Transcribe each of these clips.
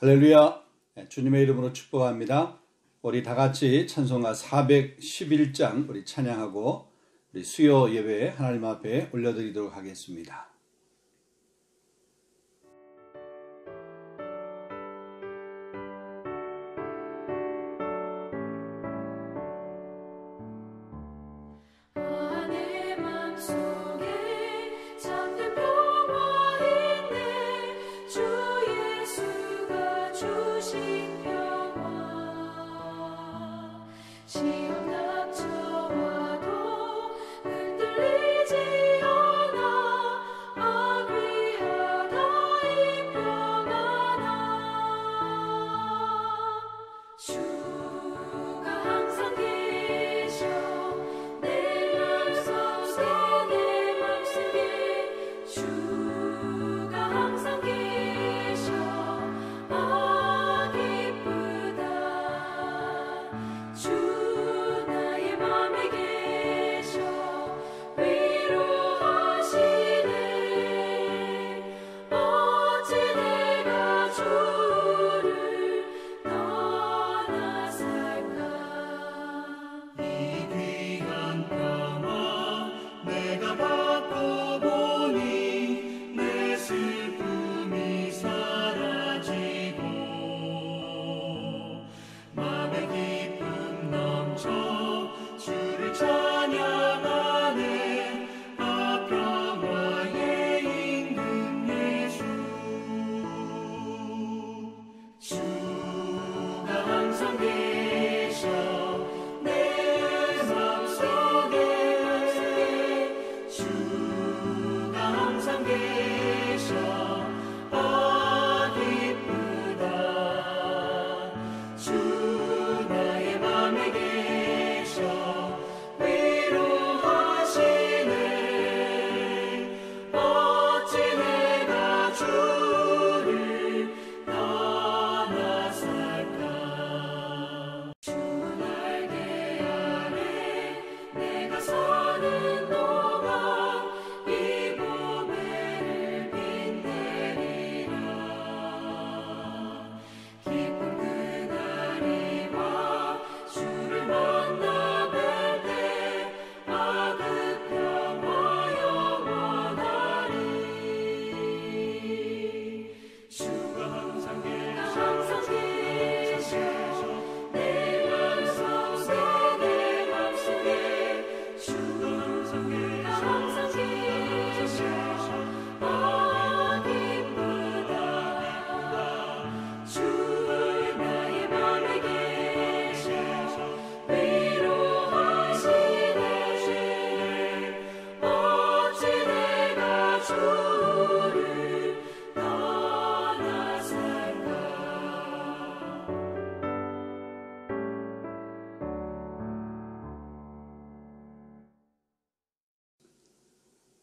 할렐루야. 주님의 이름으로 축복합니다. 우리 다 같이 찬송가 411장 우리 찬양하고 우리 수요 예배 하나님 앞에 올려드리도록 하겠습니다.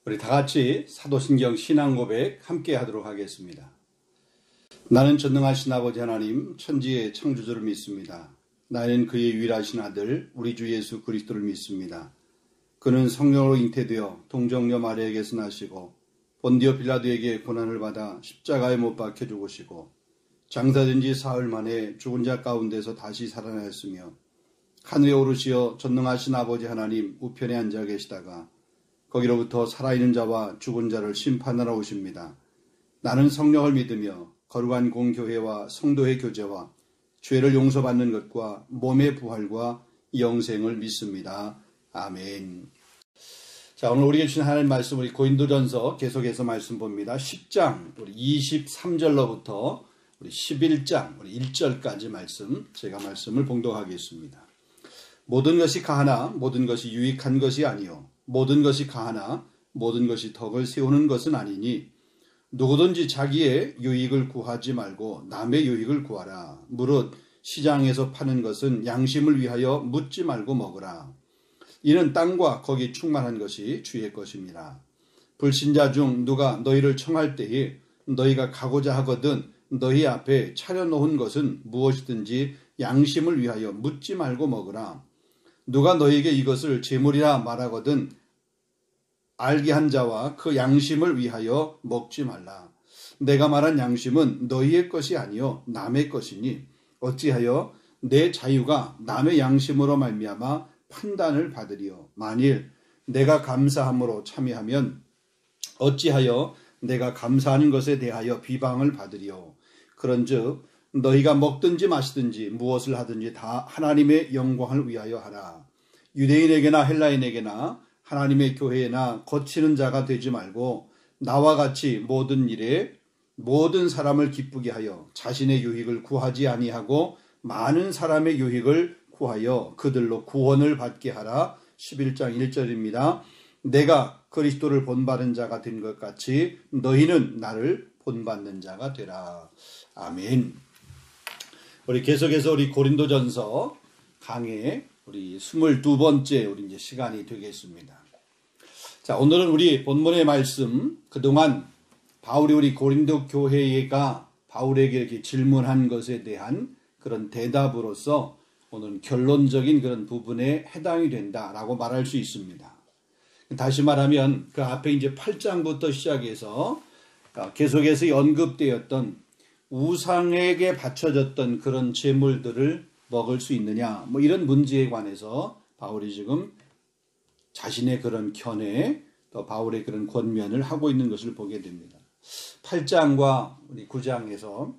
우리 다 같이 사도신경 신앙고백 함께 하도록 하겠습니다. 나는 전능하신 아버지 하나님 천지의 창조주를 믿습니다. 나는 그의 유일하신 아들 우리 주 예수 그리스도를 믿습니다. 그는 성령으로 잉태되어 동정녀 마리아에게서 나시고 본디오 빌라도에게 고난을 받아 십자가에 못 박혀 죽으시고 장사된 지 사흘 만에 죽은 자 가운데서 다시 살아나셨으며 하늘에 오르시어 전능하신 아버지 하나님 우편에 앉아 계시다가 거기로부터 살아있는 자와 죽은 자를 심판하러 오십니다. 나는 성령을 믿으며 거룩한 공교회와 성도의 교제와 죄를 용서받는 것과 몸의 부활과 영생을 믿습니다. 아멘. 자, 오늘 우리에게 주신 하나님 말씀 우리 고린도전서 계속해서 말씀 봅니다. 10장 우리 23절로부터 우리 11장 우리 1절까지 말씀 제가 말씀을 봉독하겠습니다. 모든 것이 가하나 모든 것이 유익한 것이 아니요 모든 것이 가하나 모든 것이 덕을 세우는 것은 아니니 누구든지 자기의 유익을 구하지 말고 남의 유익을 구하라. 무릇 시장에서 파는 것은 양심을 위하여 묻지 말고 먹으라. 이는 땅과 거기 충만한 것이 주의 것입니다. 불신자 중 누가 너희를 청할 때에 너희가 가고자 하거든 너희 앞에 차려놓은 것은 무엇이든지 양심을 위하여 묻지 말고 먹으라. 누가 너희에게 이것을 제물이라 말하거든 알게 한 자와 그 양심을 위하여 먹지 말라. 내가 말한 양심은 너희의 것이 아니요 남의 것이니 어찌하여 내 자유가 남의 양심으로 말미암아 판단을 받으리요. 만일 내가 감사함으로 참여하면 어찌하여 내가 감사하는 것에 대하여 비방을 받으리요. 그런즉 너희가 먹든지 마시든지 무엇을 하든지 다 하나님의 영광을 위하여 하라. 유대인에게나 헬라인에게나 하나님의 교회나 거치는 자가 되지 말고 나와 같이 모든 일에 모든 사람을 기쁘게 하여 자신의 유익을 구하지 아니하고 많은 사람의 유익을 구하여 그들로 구원을 받게 하라. 11장 1절입니다. 내가 그리스도를 본받은 자가 된 것 같이 너희는 나를 본받는 자가 되라. 아멘. 우리 계속해서 우리 고린도전서 강의 우리 22번째 우리 이제 시간이 되겠습니다. 자, 오늘은 우리 본문의 말씀, 그동안 바울이 우리 고린도 교회가 바울에게 이렇게 질문한 것에 대한 그런 대답으로서 오늘은 결론적인 그런 부분에 해당이 된다라고 말할 수 있습니다. 다시 말하면 그 앞에 이제 8장부터 시작해서 계속해서 언급되었던 우상에게 바쳐졌던 그런 제물들을 먹을 수 있느냐, 뭐 이런 문제에 관해서 바울이 지금 자신의 그런 견해, 또 바울의 그런 권면을 하고 있는 것을 보게 됩니다. 8장과 우리 9장에서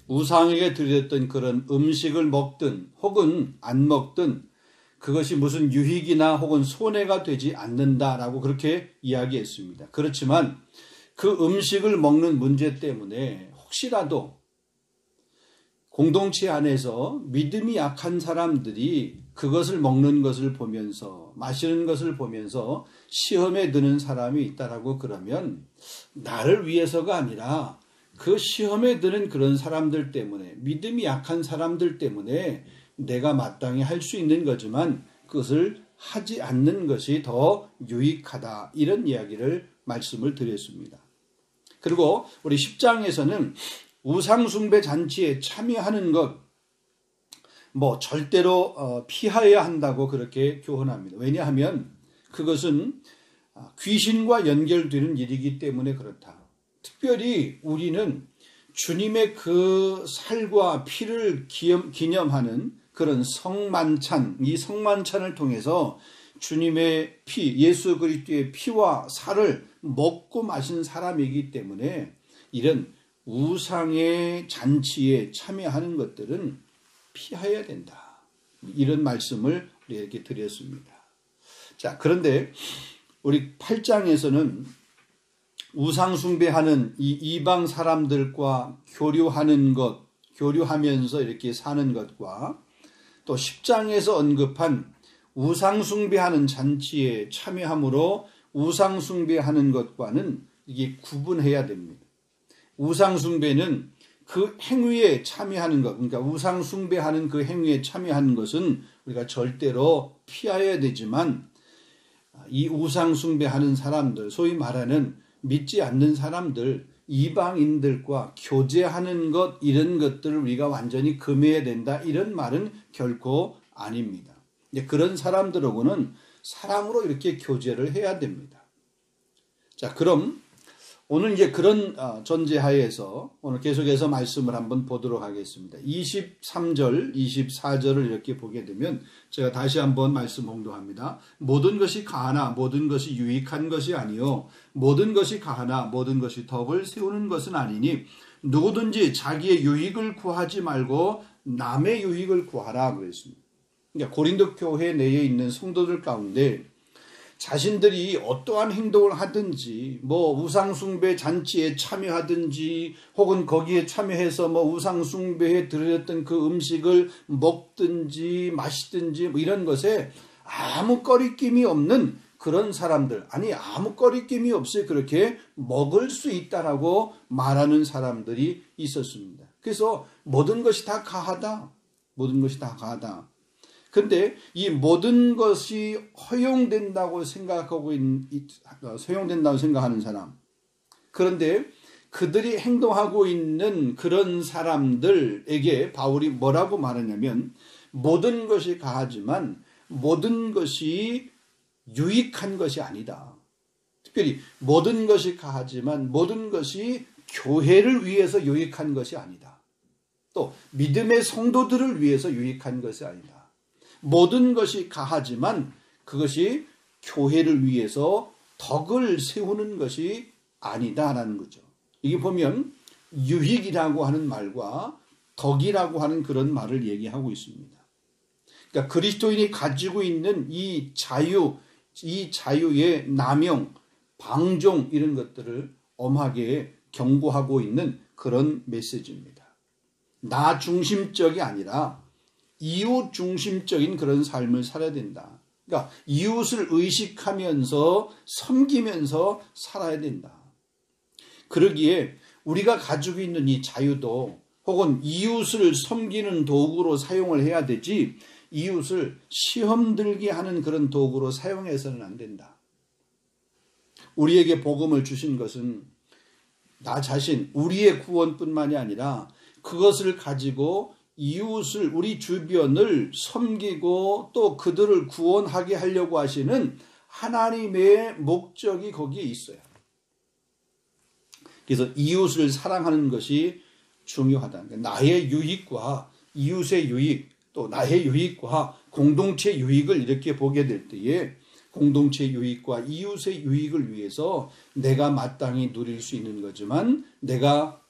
우상에게 드렸던 그런 음식을 먹든 혹은 안 먹든 그것이 무슨 유익이나 혹은 손해가 되지 않는다라고 그렇게 이야기했습니다. 그렇지만 그 음식을 먹는 문제 때문에 혹시라도 공동체 안에서 믿음이 약한 사람들이 그것을 먹는 것을 보면서 마시는 것을 보면서 시험에 드는 사람이 있다라고 그러면 나를 위해서가 아니라 그 시험에 드는 그런 사람들 때문에 믿음이 약한 사람들 때문에 내가 마땅히 할 수 있는 거지만 그것을 하지 않는 것이 더 유익하다 이런 이야기를 말씀을 드렸습니다. 그리고 우리 10장에서는 우상숭배 잔치에 참여하는 것 뭐 절대로 피하여야 한다고 그렇게 교훈합니다. 왜냐하면 그것은 귀신과 연결되는 일이기 때문에 그렇다. 특별히 우리는 주님의 그 살과 피를 기념하는 그런 성만찬, 이 성만찬을 통해서 주님의 피, 예수 그리스도의 피와 살을 먹고 마신 사람이기 때문에 이런 우상의 잔치에 참여하는 것들은 피해야 된다. 이런 말씀을 우리에게 드렸습니다. 자, 그런데 우리 8장에서는 우상 숭배하는 이 이방 사람들과 교류하는 것, 교류하면서 이렇게 사는 것과 또 10장에서 언급한 우상 숭배하는 잔치에 참여함으로 우상 숭배하는 것과는 이게 구분해야 됩니다. 우상 숭배는 그 행위에 참여하는 것, 그러니까 우상 숭배하는 그 행위에 참여하는 것은 우리가 절대로 피해야 되지만 이 우상 숭배하는 사람들, 소위 말하는 믿지 않는 사람들, 이방인들과 교제하는 것, 이런 것들을 우리가 완전히 금해야 된다, 이런 말은 결코 아닙니다. 그런 사람들하고는 사랑으로 이렇게 교제를 해야 됩니다. 자, 그럼 오늘 이제 그런 전제하에서 오늘 계속해서 말씀을 한번 보도록 하겠습니다. 23절, 24절을 이렇게 보게 되면 제가 다시 한번 말씀 홍도합니다. 모든 것이 가하나 모든 것이 유익한 것이 아니요 모든 것이 가하나 모든 것이 덕을 세우는 것은 아니니 누구든지 자기의 유익을 구하지 말고 남의 유익을 구하라 그랬습니다. 그러니까 고린도 교회 내에 있는 성도들 가운데 자신들이 어떠한 행동을 하든지 뭐 우상숭배 잔치에 참여하든지 혹은 거기에 참여해서 뭐 우상숭배에 드렸던 그 음식을 먹든지 마시든지 뭐 이런 것에 아무 꺼리낌이 없는 그런 사람들, 아니 아무 꺼리낌이 없이 그렇게 먹을 수 있다라고 말하는 사람들이 있었습니다. 그래서 모든 것이 다 가하다, 모든 것이 다 가하다. 근데 이 모든 것이 허용된다고 생각하는 사람, 그런데 그들이 행동하고 있는 그런 사람들에게 바울이 뭐라고 말하냐면 모든 것이 가하지만 모든 것이 유익한 것이 아니다. 특별히 모든 것이 가하지만 모든 것이 교회를 위해서 유익한 것이 아니다. 또 믿음의 성도들을 위해서 유익한 것이 아니다. 모든 것이 가하지만 그것이 교회를 위해서 덕을 세우는 것이 아니다라는 거죠. 이게 보면 유익이라고 하는 말과 덕이라고 하는 그런 말을 얘기하고 있습니다. 그러니까 그리스도인이 가지고 있는 이 자유의 남용, 방종 이런 것들을 엄하게 경고하고 있는 그런 메시지입니다. 나 중심적이 아니라 이웃 중심적인 그런 삶을 살아야 된다. 그러니까 이웃을 의식하면서 섬기면서 살아야 된다. 그러기에 우리가 가지고 있는 이 자유도 혹은 이웃을 섬기는 도구로 사용을 해야 되지 이웃을 시험 들게 하는 그런 도구로 사용해서는 안 된다. 우리에게 복음을 주신 것은 나 자신, 우리의 구원뿐만이 아니라 그것을 가지고 이웃을, 우리 주변을 섬기고 또 그들을 구원하게 하려고 하시는 하나님의 목적이 거기에 있어요. 그래서 이웃을 사랑하는 것이 중요하다. 나의 유익과 이웃의 유익, 또 나의 유익과 공동체 유익을 이렇게 보게 될 때에 공동체 유익과 이웃의 유익을 위해서 내가 마땅히 누릴 수 있는 거지만 내가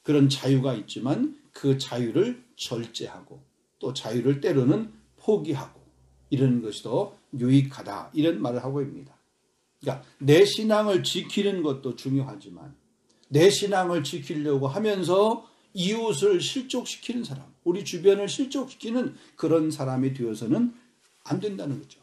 그런 자유가 있지만 그 자유를 절제하고 또 자유를 때로는 포기하고 이런 것이 더 유익하다 이런 말을 하고 있습니다. 그러니까 내 신앙을 지키는 것도 중요하지만 내 신앙을 지키려고 하면서 이웃을 실족시키는 사람, 우리 주변을 실족시키는 그런 사람이 되어서는 안 된다는 거죠.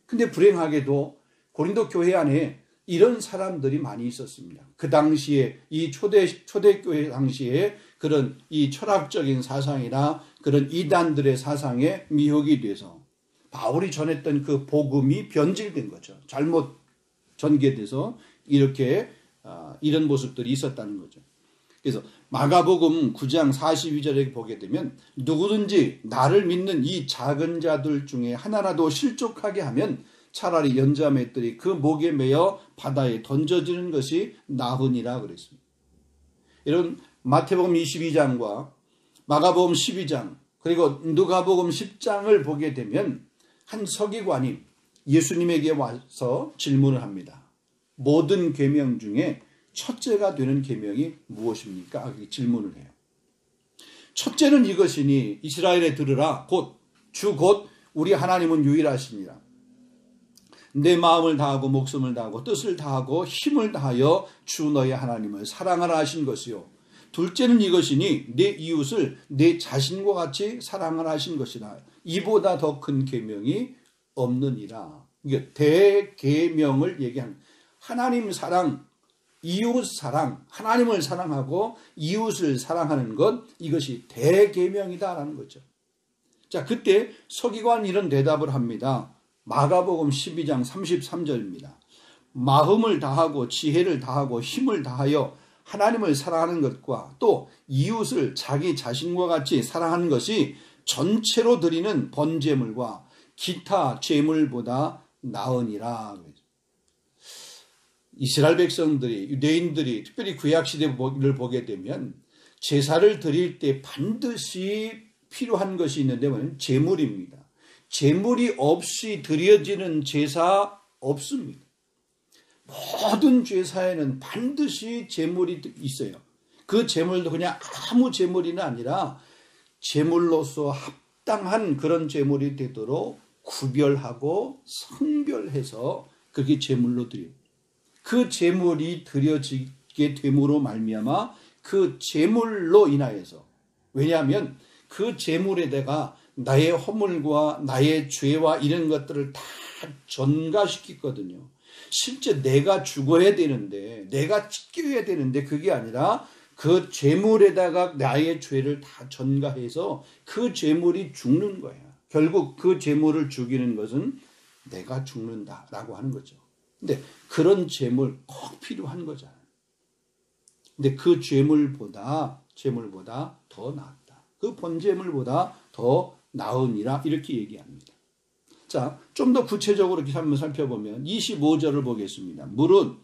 근데 불행하게도 고린도 교회 안에 이런 사람들이 많이 있었습니다. 그 당시에 이 초대교회 당시에 그런 이 철학적인 사상이나 그런 이단들의 사상에 미혹이 돼서 바울이 전했던 그 복음이 변질된 거죠. 잘못 전개돼서 이렇게 이런 모습들이 있었다는 거죠. 그래서 마가복음 9장 42절에 보게 되면 누구든지 나를 믿는 이 작은 자들 중에 하나라도 실족하게 하면 차라리 연자맷들이 그 목에 매어 바다에 던져지는 것이 나으니라 그랬습니다. 이런 마태복음 22장과 마가복음 12장 그리고 누가복음 10장을 보게 되면 한 서기관이 예수님에게 와서 질문을 합니다. 모든 계명 중에 첫째가 되는 계명이 무엇입니까? 질문을 해요. 첫째는 이것이니 이스라엘에 들으라 주 곧 우리 하나님은 유일하시니라. 내 마음을 다하고 목숨을 다하고 뜻을 다하고 힘을 다하여 주 너의 하나님을 사랑하라 하신 것이요. 둘째는 이것이니 내 이웃을 내 자신과 같이 사랑하라 하신 것이라. 이보다 더 큰 계명이 없느니라. 이게 대계명을 얘기하는 하나님 사랑, 이웃 사랑, 하나님을 사랑하고 이웃을 사랑하는 것 이것이 대계명이다라는 거죠. 자, 그때 서기관이 이런 대답을 합니다. 마가복음 12장 33절입니다. 마음을 다하고 지혜를 다하고 힘을 다하여 하나님을 사랑하는 것과 또 이웃을 자기 자신과 같이 사랑하는 것이 전체로 드리는 번제물과 기타 제물보다 나으니라. 이스라엘 백성들이 유대인들이 특별히 구약시대를 보게 되면 제사를 드릴 때 반드시 필요한 것이 있는데 뭐냐면 제물입니다. 제물이 없이 드려지는 제사 없습니다. 모든 제사에는 반드시 제물이 있어요. 그 제물도 그냥 아무 제물이 아니라 제물로서 합당한 그런 제물이 되도록 구별하고 성별해서 그렇게 제물로 드려요. 그 제물이 드려지게 됨으로 말미암아 그 제물로 인하여서 왜냐하면 그 제물에다가 나의 허물과 나의 죄와 이런 것들을 다 전가시키거든요. 실제 내가 죽어야 되는데 내가 찢겨야 되는데 그게 아니라 그 제물에다가 나의 죄를 다 전가해서 그 제물이 죽는 거야. 결국 그 제물을 죽이는 것은 내가 죽는다라고 하는 거죠. 근데 그런 제물 꼭 필요한 거잖아요. 근데 그 제물보다 더 낫다. 그 번제물보다 더 나으니라 이렇게 얘기합니다. 자, 좀 더 구체적으로 한번 살펴보면 25절을 보겠습니다. 물은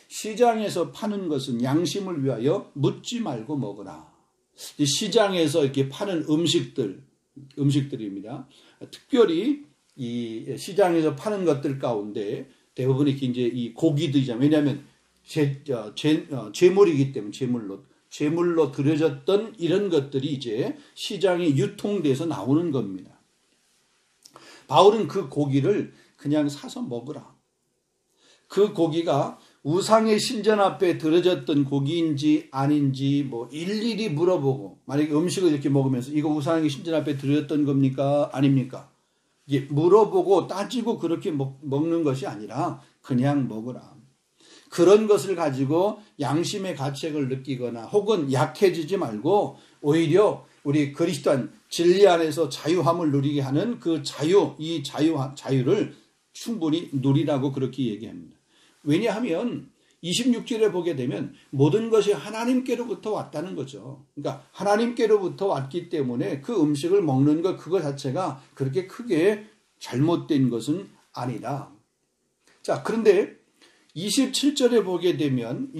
시장에서 파는 것은 양심을 위하여 묻지 말고 먹으라. 시장에서 이렇게 파는 음식들입니다. 특별히 이 시장에서 파는 것들 가운데 대부분 이렇게 이제 이 고기들이잖아요. 왜냐하면 제물이기 때문에 제물로 들여졌던 이런 것들이 이제 시장에 유통돼서 나오는 겁니다. 바울은 그 고기를 그냥 사서 먹으라. 그 고기가 우상의 신전 앞에 들어졌던 고기인지 아닌지 뭐 일일이 물어보고, 만약에 음식을 이렇게 먹으면서 이거 우상의 신전 앞에 들어졌던 겁니까? 아닙니까? 이게 물어보고 따지고 그렇게 먹는 것이 아니라 그냥 먹으라. 그런 것을 가지고 양심의 가책을 느끼거나 혹은 약해지지 말고 오히려 우리 그리스도인 진리 안에서 자유함을 누리게 하는 그 이 자유를 충분히 누리라고 그렇게 얘기합니다. 왜냐하면 26절에 보게 되면 모든 것이 하나님께로부터 왔다는 거죠. 그러니까 하나님께로부터 왔기 때문에 그 음식을 먹는 것 그거 자체가 그렇게 크게 잘못된 것은 아니다. 자, 그런데 27절에 보게 되면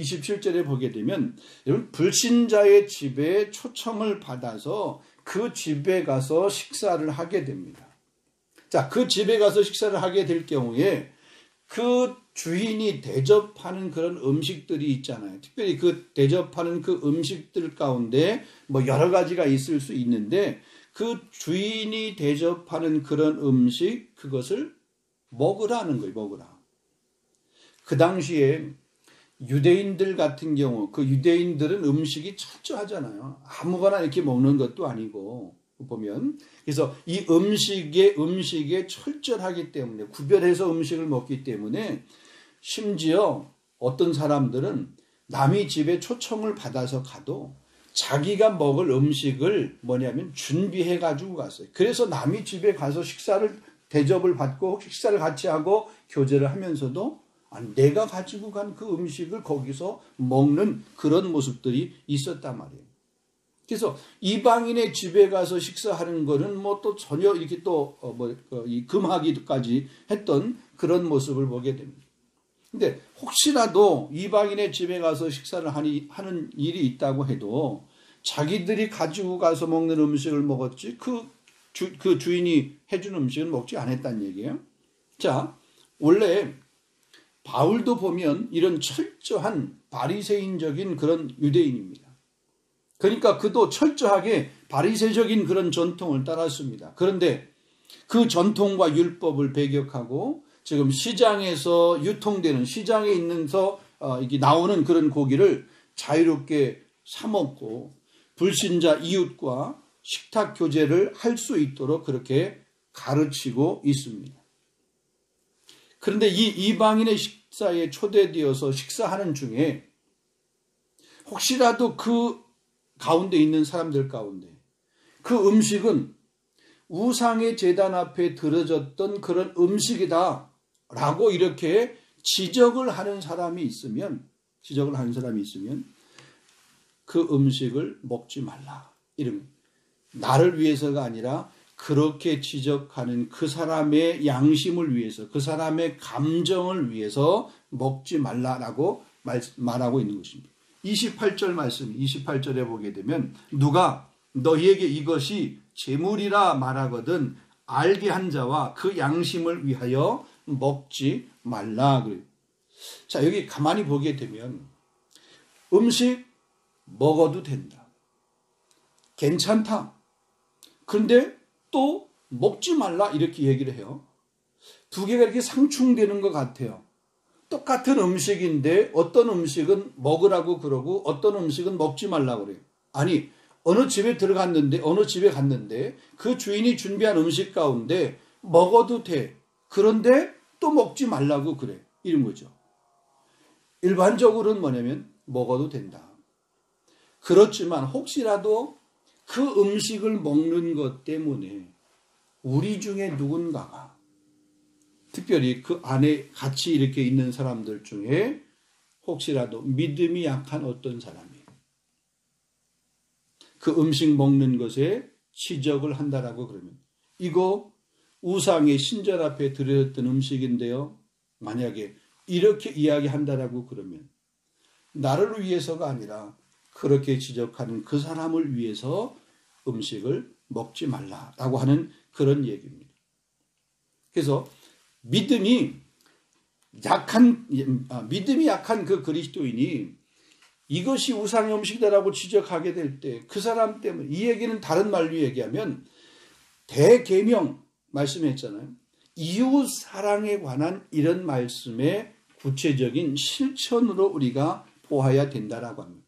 여러분 불신자의 집에 초청을 받아서 그 집에 가서 식사를 하게 됩니다. 자, 그 집에 가서 식사를 하게 될 경우에 그 주인이 대접하는 그런 음식들이 있잖아요. 특별히 그 대접하는 그 음식들 가운데 뭐 여러 가지가 있을 수 있는데 그 주인이 대접하는 그런 음식 그것을 먹으라는 거예요. 먹으라. 그 당시에 유대인들 같은 경우 그 유대인들은 음식이 철저하잖아요. 아무거나 이렇게 먹는 것도 아니고 보면 그래서 이 음식에 철저하기 때문에 구별해서 음식을 먹기 때문에 심지어 어떤 사람들은 남의 집에 초청을 받아서 가도 자기가 먹을 음식을 준비해 가지고 갔어요. 그래서 남의 집에 가서 대접을 받고 식사를 같이 하고 교제를 하면서도 내가 가지고 간 그 음식을 거기서 먹는 그런 모습들이 있었단 말이에요. 그래서 이방인의 집에 가서 식사하는 거는 또 전혀 이렇게 금하기까지 했던 그런 모습을 보게 됩니다. 근데 혹시라도 이방인의 집에 가서 식사를 하는 일이 있다고 해도 자기들이 가지고 가서 먹는 음식을 먹었지 그 주인이 해준 음식을 먹지 않았다는 얘기예요. 자, 원래 바울도 보면 이런 철저한 바리새인적인 그런 유대인입니다. 그러니까 그도 철저하게 바리새적인 그런 전통을 따랐습니다. 그런데 그 전통과 율법을 배격하고 지금 시장에서 유통되는 시장에 이게 나오는 그런 고기를 자유롭게 사 먹고 불신자 이웃과 식탁 교제를 할 수 있도록 그렇게 가르치고 있습니다. 그런데 이 이방인의 식사에 초대되어서 식사하는 중에 혹시라도 그 가운데 있는 사람들 가운데 그 음식은 우상의 제단 앞에 들어졌던 그런 음식이다 라고 이렇게 지적을 하는 사람이 있으면 그 음식을 먹지 말라. 이런 나를 위해서가 아니라 그렇게 지적하는 그 사람의 양심을 위해서 그 사람의 감정을 위해서 먹지 말라라고 말하고 있는 것입니다. 28절 말씀 28절에 보게 되면 누가 너희에게 이것이 재물이라 말하거든 알게 한 자와 그 양심을 위하여 먹지 말라 그래요. 자, 여기 가만히 보게 되면 음식 먹어도 된다. 괜찮다. 그런데 또 먹지 말라 이렇게 얘기를 해요. 두 개가 이렇게 상충되는 것 같아요. 똑같은 음식인데 어떤 음식은 먹으라고 그러고 어떤 음식은 먹지 말라고 그래요. 아니, 어느 집에 갔는데 그 주인이 준비한 음식 가운데 먹어도 돼. 그런데 또 먹지 말라고 그래. 이런 거죠. 일반적으로는 먹어도 된다. 그렇지만 혹시라도 그 음식을 먹는 것 때문에 우리 중에 누군가가 특별히 그 안에 같이 이렇게 있는 사람들 중에 혹시라도 믿음이 약한 어떤 사람이 그 음식 먹는 것에 지적을 한다라고 그러면 이거 우상의 신전 앞에 들여졌던 음식인데요. 만약에 이렇게 이야기한다라고 그러면 나를 위해서가 아니라 그렇게 지적하는 그 사람을 위해서 음식을 먹지 말라라고 하는 그런 얘기입니다. 그래서 믿음이 약한 그 그리스도인이 이것이 우상의 음식이다라고 지적하게 될 때 그 사람 때문에, 이 얘기는 다른 말로 얘기하면 대계명 말씀했잖아요. 이웃 사랑에 관한 이런 말씀의 구체적인 실천으로 우리가 보아야 된다라고 합니다.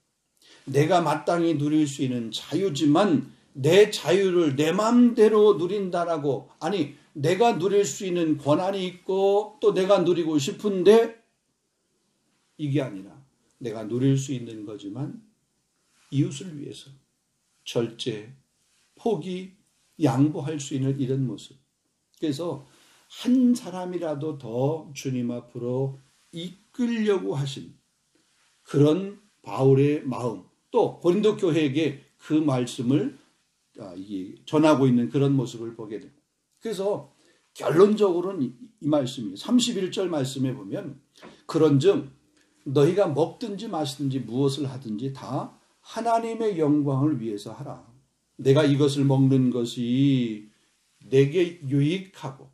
내가 마땅히 누릴 수 있는 자유지만 내 자유를 내 마음대로 누린다라고, 아니 내가 누릴 수 있는 권한이 있고 또 내가 누리고 싶은데 이게 아니라 내가 누릴 수 있는 거지만 이웃을 위해서 절제, 포기, 양보할 수 있는 이런 모습. 그래서 한 사람이라도 더 주님 앞으로 이끌려고 하신 그런 바울의 마음, 또 고린도 교회에게 그 말씀을 전하고 있는 그런 모습을 보게 됩니다. 그래서 결론적으로는 이 말씀이에요. 31절 말씀에 보면 그런즉 너희가 먹든지 마시든지 무엇을 하든지 다 하나님의 영광을 위해서 하라. 내가 이것을 먹는 것이 내게 유익하고,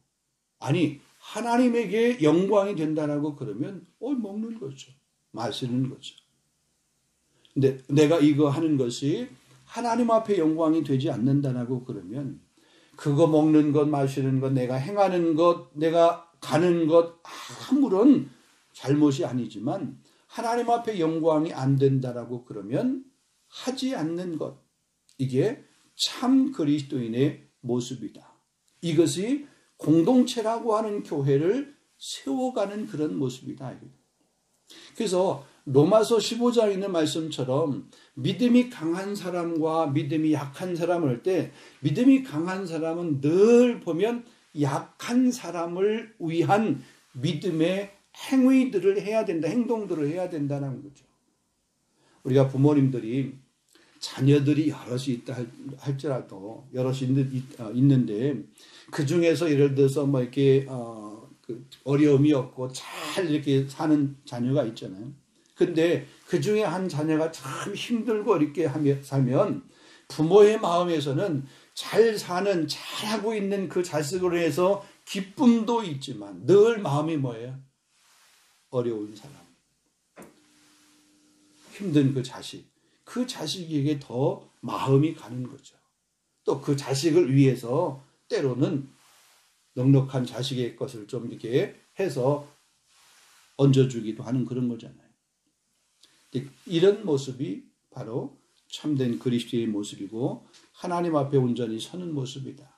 아니 하나님에게 영광이 된다라고 그러면 먹는 거죠. 마시는 거죠. 근데 내가 이거 하는 것이 하나님 앞에 영광이 되지 않는다라고 그러면 그거 먹는 것, 마시는 것, 내가 행하는 것, 내가 가는 것 아무런 잘못이 아니지만 하나님 앞에 영광이 안 된다라고 그러면 하지 않는 것, 이게 참 그리스도인의 모습이다. 이것이 공동체라고 하는 교회를 세워가는 그런 모습이다. 그래서 로마서 15장에 있는 말씀처럼 믿음이 강한 사람과 믿음이 약한 사람을 할 때 믿음이 강한 사람은 늘 보면 약한 사람을 위한 믿음의 행위들을 해야 된다, 행동들을 해야 된다는 거죠. 우리가 부모님들이 자녀들이 여럿이 있다 할지라도 여럿이 있는데 그 중에서 예를 들어서 뭐 이렇게 어려움이 없고 잘 이렇게 사는 자녀가 있잖아요. 근데 그 중에 한 자녀가 참 힘들고 어렵게 살면 부모의 마음에서는 잘 사는, 잘하고 있는 그 자식으로 해서 기쁨도 있지만 늘 마음이 뭐예요? 어려운 사람, 힘든 그 자식, 그 자식에게 더 마음이 가는 거죠. 또 그 자식을 위해서 때로는 넉넉한 자식의 것을 좀 이렇게 해서 얹어주기도 하는 그런 거잖아요. 이런 모습이 바로 참된 그리스도의 모습이고 하나님 앞에 온전히 서는 모습이다.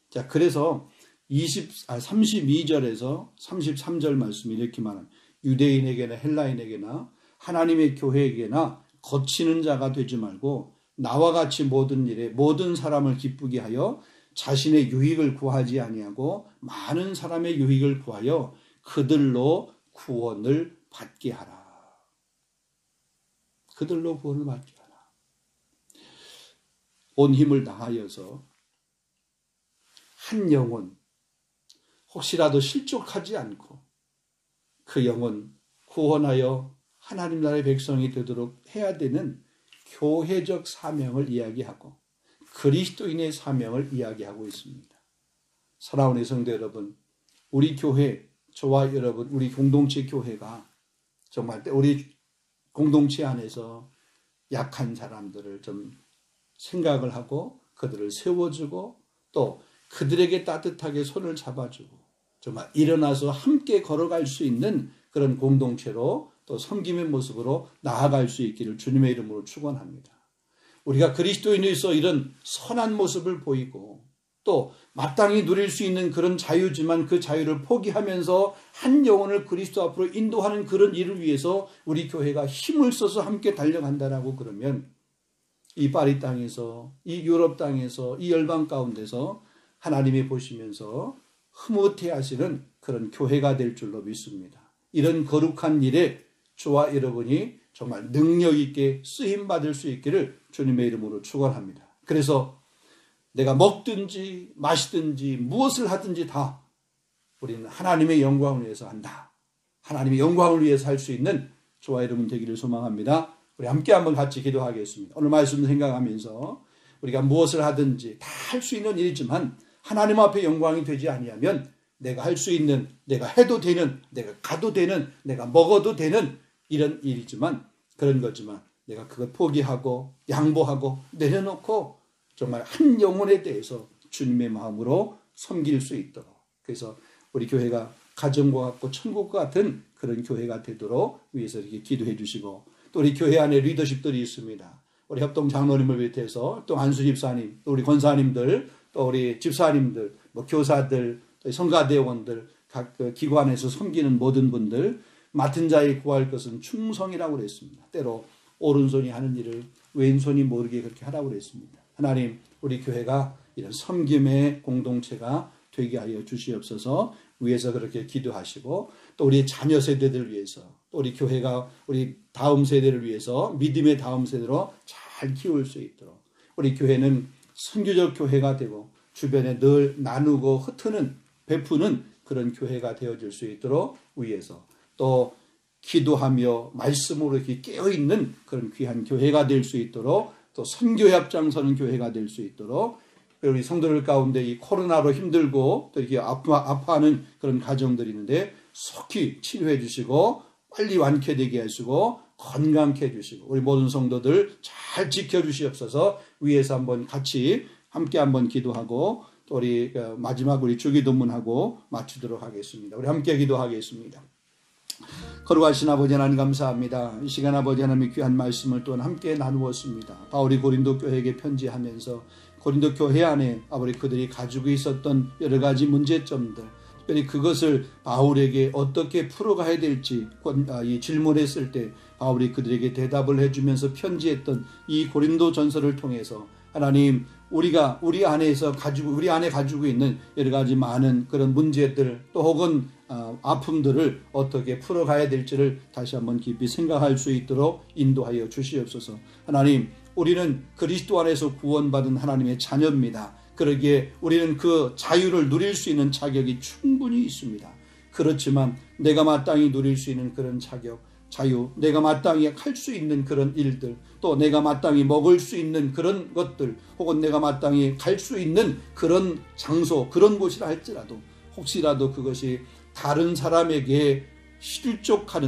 자, 그래서 32절에서 33절 말씀이 이렇게 말합니다. 유대인에게나 헬라인에게나 하나님의 교회에게나 거치는 자가 되지 말고 나와 같이 모든 일에 모든 사람을 기쁘게 하여 자신의 유익을 구하지 아니하고 많은 사람의 유익을 구하여 그들로 구원을 받게 하라. 그들로 구원을 받게 하라. 온 힘을 다하여서 한 영혼, 혹시라도 실족하지 않고 그 영혼 구원하여 하나님 나라의 백성이 되도록 해야 되는 교회적 사명을 이야기하고 그리스도인의 사명을 이야기하고 있습니다. 사랑하는 성도 여러분, 우리 교회, 저와 여러분, 우리 공동체 교회가 정말 우리 공동체 안에서 약한 사람들을 좀 생각을 하고 그들을 세워주고 또 그들에게 따뜻하게 손을 잡아주고 정말 일어나서 함께 걸어갈 수 있는 그런 공동체로 또 섬김의 모습으로 나아갈 수 있기를 주님의 이름으로 축원합니다. 우리가 그리스도인으로서 이런 선한 모습을 보이고 또 마땅히 누릴 수 있는 그런 자유지만 그 자유를 포기하면서 한 영혼을 그리스도 앞으로 인도하는 그런 일을 위해서 우리 교회가 힘을 써서 함께 달려간다라고 그러면 이 파리 땅에서, 이 유럽 땅에서, 이 열방 가운데서 하나님이 보시면서 흐뭇해 하시는 그런 교회가 될 줄로 믿습니다. 이런 거룩한 일에 저와 여러분이 정말 능력 있게 쓰임받을 수 있기를 주님의 이름으로 축원합니다. 그래서 내가 먹든지 마시든지 무엇을 하든지 다 우리는 하나님의 영광을 위해서 한다. 하나님의 영광을 위해서 할 수 있는 저와 여러분 되기를 소망합니다. 우리 함께 한번 같이 기도하겠습니다. 오늘 말씀 생각하면서 우리가 무엇을 하든지 다 할 수 있는 일이지만 하나님 앞에 영광이 되지 아니하면 내가 할 수 있는, 내가 해도 되는, 내가 가도 되는, 내가 먹어도 되는 이런 일이지만, 그런 거지만 내가 그걸 포기하고 양보하고 내려놓고 정말 한 영혼에 대해서 주님의 마음으로 섬길 수 있도록, 그래서 우리 교회가 가정과 같고 천국과 같은 그런 교회가 되도록 위해서 이렇게 기도해 주시고, 또 우리 교회 안에 리더십들이 있습니다. 우리 협동 장로님을 비롯해서 또 한수 집사님, 또 우리 권사님들, 또 우리 집사님들, 뭐 교사들, 또 성가대원들, 각 그 기관에서 섬기는 모든 분들, 맡은 자에 구할 것은 충성이라고 그랬습니다. 때로 오른손이 하는 일을 왼손이 모르게 그렇게 하라고 그랬습니다. 하나님, 우리 교회가 이런 섬김의 공동체가 되게 하여 주시옵소서. 위해서 그렇게 기도하시고, 또 우리 자녀 세대들 위해서, 또 우리 교회가 우리 다음 세대를 위해서 믿음의 다음 세대로 잘 키울 수 있도록, 우리 교회는 선교적 교회가 되고 주변에 늘 나누고 흩트는 베푸는 그런 교회가 되어질 수 있도록 위해서, 또 기도하며 말씀으로 이렇게 깨어있는 그런 귀한 교회가 될 수 있도록, 또 선교에 앞장서는 교회가 될 수 있도록, 우리 성도들 가운데 이 코로나로 힘들고 또 이렇게 아파하는 그런 가정들이 있는데 속히 치료해 주시고 빨리 완쾌되게 하시고 건강케 해주시고, 우리 모든 성도들 잘 지켜주시옵소서. 위에서 한번 같이 함께 한번 기도하고, 또 우리 마지막 우리 주기도문하고 마치도록 하겠습니다. 우리 함께 기도하겠습니다. 거룩하신 아버지 하나님 감사합니다. 이 시간 아버지 하나님의 귀한 말씀을 또한 함께 나누었습니다. 바울이 고린도 교회에게 편지하면서 고린도 교회 안에 아버지 그들이 가지고 있었던 여러 가지 문제점들, 특별히 그것을 바울에게 어떻게 풀어가야 될지 질문했을 때 바울이 그들에게 대답을 해주면서 편지했던 이 고린도 전서를 통해서 하나님, 우리가 우리 안에 가지고 있는 여러 가지 많은 그런 문제들, 또 혹은 아픔들을 어떻게 풀어가야 될지를 다시 한번 깊이 생각할 수 있도록 인도하여 주시옵소서. 하나님, 우리는 그리스도 안에서 구원받은 하나님의 자녀입니다. 그러기에 우리는 그 자유를 누릴 수 있는 자격이 충분히 있습니다. 그렇지만 내가 마땅히 누릴 수 있는 그런 자유, 내가 마땅히 할 수 있는 그런 일들, 또 내가 마땅히 먹을 수 있는 그런 것들, 혹은 내가 마땅히 갈 수 있는 그런 장소, 그런 곳이라 할지라도 혹시라도 그것이 다른 사람에게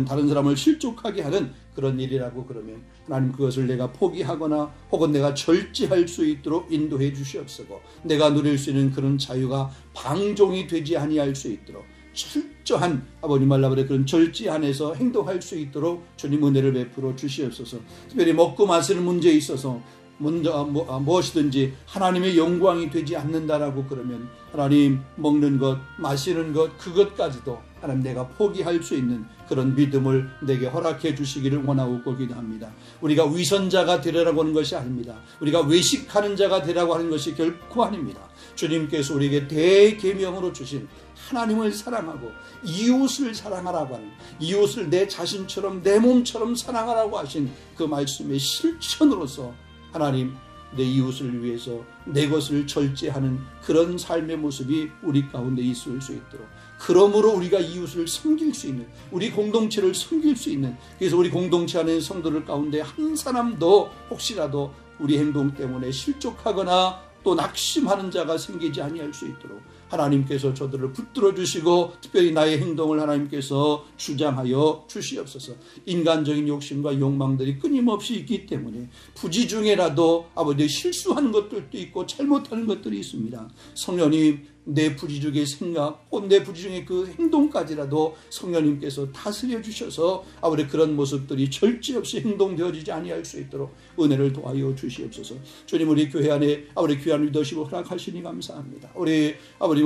다른 사람을 실족하게 하는 그런 일이라고 그러면 하나님, 그것을 내가 포기하거나 혹은 내가 절제할 수 있도록 인도해 주시옵소서. 내가 누릴 수 있는 그런 자유가 방종이 되지 아니할 수 있도록 철저한 아버님 말라버려 그런 절제 안에서 행동할 수 있도록 주님 은혜를 베풀어 주시옵소서. 특별히 먹고 마시는 문제에 있어서 무엇이든지 하나님의 영광이 되지 않는다라고 그러면 하나님, 먹는 것, 마시는 것, 그것까지도 하나님 내가 포기할 수 있는 그런 믿음을 내게 허락해 주시기를 원하고 기도합니다. 우리가 위선자가 되려고 하는 것이 아닙니다. 우리가 외식하는 자가 되라고 하는 것이 결코 아닙니다. 주님께서 우리에게 대계명으로 주신 하나님을 사랑하고 이웃을 사랑하라고 하는, 이웃을 내 자신처럼 내 몸처럼 사랑하라고 하신 그 말씀의 실천으로서 하나님, 내 이웃을 위해서 내 것을 절제하는 그런 삶의 모습이 우리 가운데 있을 수 있도록, 그러므로 우리가 이웃을 섬길 수 있는, 우리 공동체를 섬길 수 있는, 그래서 우리 공동체 안에 성도들 가운데 한 사람도 혹시라도 우리 행동 때문에 실족하거나 또 낙심하는 자가 생기지 아니할 수 있도록 하나님께서 저들을 붙들어 주시고, 특별히 나의 행동을 하나님께서 주장하여 주시옵소서. 인간적인 욕심과 욕망들이 끊임없이 있기 때문에 부지 중에라도 아버지 실수하는 것들도 있고 잘못하는 것들이 있습니다. 성령님, 내 부지중의 생각, 혹은 내 부지중의 그 행동까지라도 성령님께서 다스려 주셔서 아버지 그런 모습들이 절제 없이 행동되어지지 아니할 수 있도록 은혜를 도하여 주시옵소서. 주님, 우리 교회 안에 아버지 귀한 리더십을 허락하시니 감사합니다. 우리 아버지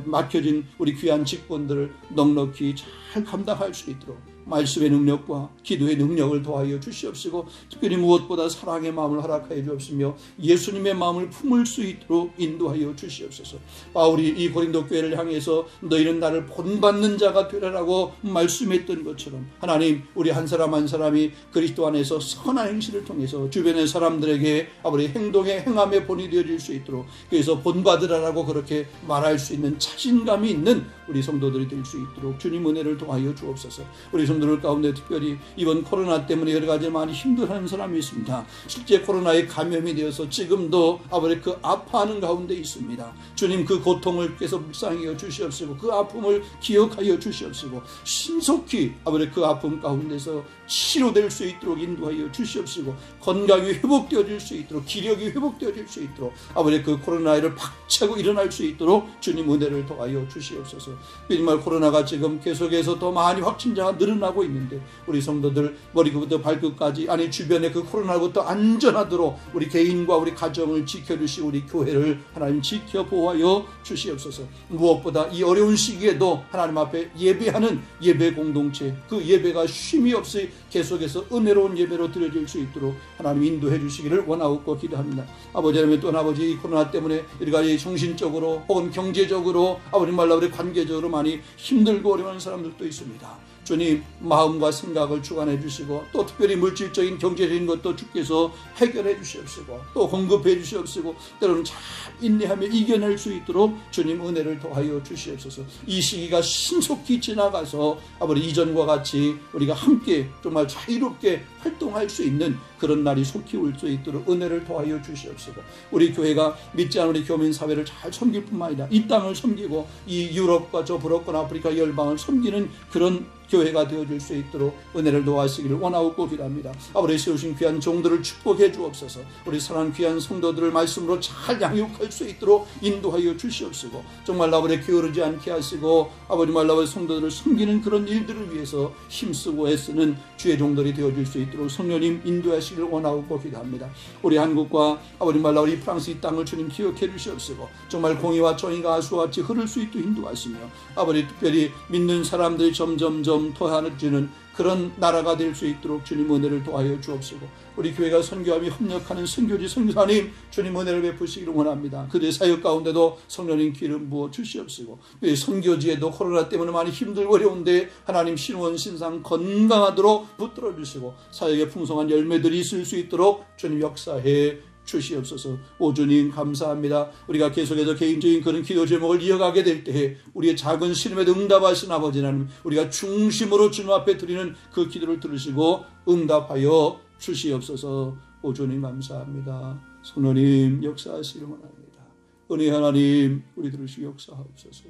맡겨진 우리 귀한 직분들을 넉넉히 잘 감당할 수 있도록 말씀의 능력과 기도의 능력을 도하여 주시옵시고, 특별히 무엇보다 사랑의 마음을 허락하여 주옵시며 예수님의 마음을 품을 수 있도록 인도하여 주시옵소서. 바울이 이 고린도 교회를 향해서 너희는 나를 본받는 자가 되라라고 말씀했던 것처럼 하나님, 우리 한 사람 한 사람이 그리스도 안에서 선한 행실을 통해서 주변의 사람들에게 아버지 행함의 본이 되어질 수 있도록, 그래서 본받으라라고 그렇게 말할 수 있는 자신감이 있는 우리 성도들이 될 수 있도록 주님 은혜를 더하여 주옵소서. 우리 성도들 가운데 특별히 이번 코로나 때문에 여러 가지 많이 힘들어하는 사람이 있습니다. 실제 코로나에 감염이 되어서 지금도 아버지 그 아파하는 가운데 있습니다. 주님 그 고통을 계속 묵상하여 주시옵시고 그 아픔을 기억하여 주시옵시고 신속히 아버지 그 아픔 가운데서 치료될 수 있도록 인도하여 주시옵시고 건강이 회복되어질 수 있도록 기력이 회복되어질 수 있도록 아버지 그 코로나를 박차고 일어날 수 있도록 주님 은혜를 더하여 주시옵소서. 정말 코로나가 지금 계속해서 더 많이 확진자가 늘어나고 있는데 우리 성도들 머리부터 발끝까지 아니 주변에 그 코로나부터 안전하도록 우리 개인과 우리 가정을 지켜주시고 우리 교회를 하나님 지켜 보호하여 주시옵소서. 무엇보다 이 어려운 시기에도 하나님 앞에 예배하는 예배 공동체 그 예배가 쉼이 없이 계속해서 은혜로운 예배로 드려질 수 있도록 하나님 인도해 주시기를 원하옵고 기도합니다. 아버지 하나님 또 아버지 이 코로나 때문에 여러 가지 정신적으로 혹은 경제적으로 아버지 말라 우리 관계적으로 많이 힘들고 어려운 사람들도 있습니다. 주님 마음과 생각을 주관해 주시고 또 특별히 물질적인 경제적인 것도 주께서 해결해 주시옵시고 또 공급해 주시옵시고 때로는 잘 인내하며 이겨낼 수 있도록 주님 은혜를 더하여 주시옵소서. 이 시기가 신속히 지나가서 아버지 이전과 같이 우리가 함께 정말 자유롭게 활동할 수 있는 그런 날이 속히 올 수 있도록 은혜를 더하여 주시옵시고 우리 교회가 믿지 않은 우리 교민 사회를 잘 섬길 뿐만 아니라 이 땅을 섬기고 이 유럽과 저 브로큰 아프리카 열방을 섬기는 그런 교회가 되어줄 수 있도록 은혜를 도와주시기를 원하옵고 기도합니다. 아버지 세우신 귀한 종들을 축복해 주옵소서. 우리 사랑하는 귀한 성도들을 말씀으로 잘 양육할 수 있도록 인도하여 주시옵시고 정말 아버지 게으르지 않게 하시고 아버지 말라버 성도들을 섬기는 그런 일들을 위해서 힘쓰고 애쓰는 주의 종들이 되어줄 수 있도록 성령님 인도하시기를 원하옵고 기도합니다. 우리 한국과 아버지 말라 우리 프랑스 이 땅을 주님 기억해 주시옵시고 정말 공의와 정의가 아수같이 흐를 수 있도록 인도하시며 아버지 특별히 믿는 사람들이 점점점 더해지는 그런 나라가 될 수 있도록 주님 은혜를 도와여 주옵시고 우리 교회가 선교하며 협력하는 선교지 선교사님 주님 은혜를 베푸시기를 원합니다. 그들의 사역 가운데도 성령님 기름 부어 주시옵시고 선교지에도 코로나 때문에 많이 힘들고 어려운데 하나님 신원 신상 건강하도록 붙들어 주시고 사역에 풍성한 열매들이 있을 수 있도록 주님 역사해 주시옵소서. 오 주님 감사합니다. 우리가 계속해서 개인적인 그런 기도 제목을 이어가게 될 때에 우리의 작은 시름에도 응답하신 아버지 하나님 우리가 중심으로 주님 앞에 드리는 그 기도를 들으시고 응답하여 주시옵소서. 오 주님 감사합니다. 성령님 역사하시기를 원합니다. 은혜 하나님 우리 들으시고 역사하옵소서.